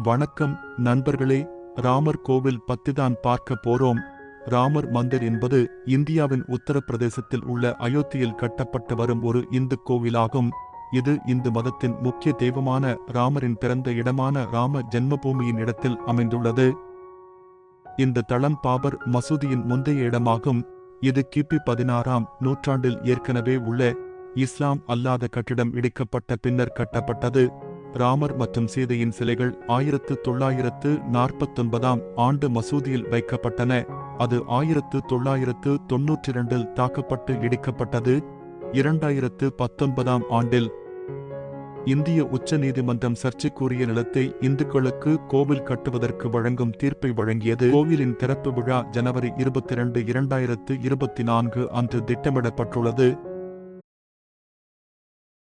வணக்கம் நண்பர்களே, ராமர் கோவில் பத்திதான் பார்க்க போறோம். ராமர் மந்திர் என்பது இந்தியாவின் உத்தரப்பிரதேசத்தில் உள்ள அயோத்தியில் கட்டப்பட்டு வரும் ஒரு இந்து கோவிலாகும். இது இந்து மதத்தின் முக்கிய தெய்வமான ராமரின் பிறந்த இடமான ராம ஜென்மபூமியின் இடத்தில் அமைந்துள்ளது. இந்த தளம் பாபர் மசூதியின் முந்தைய இடமாகும். இது கிபி 16ஆம் நூற்றாண்டில் ஏற்கனவே உள்ள இஸ்லாம் அல்லாத கட்டிடம் இடிக்கப்பட்ட பின்னர் கட்டப்பட்டது. ராமர் மற்றும் சீதையின் சிலைகள் 1949ஆம் ஆண்டு மசூதியில் வைக்கப்பட்டன. அது 1992இல் தாக்கப்பட்டு இடிக்கப்பட்டது. 2019ஆம் ஆண்டில் இந்திய உச்ச நீதிமன்றம் சர்ச்சைக்குரிய நிலத்தை இந்துக்களுக்கு கோவில் கட்டுவதற்கு வழங்கும் தீர்ப்பை வழங்கியது. கோவிலின் திறப்பு விழா ஜனவரி 22, 2024 அன்று திட்டமிடப்பட்டுள்ளது.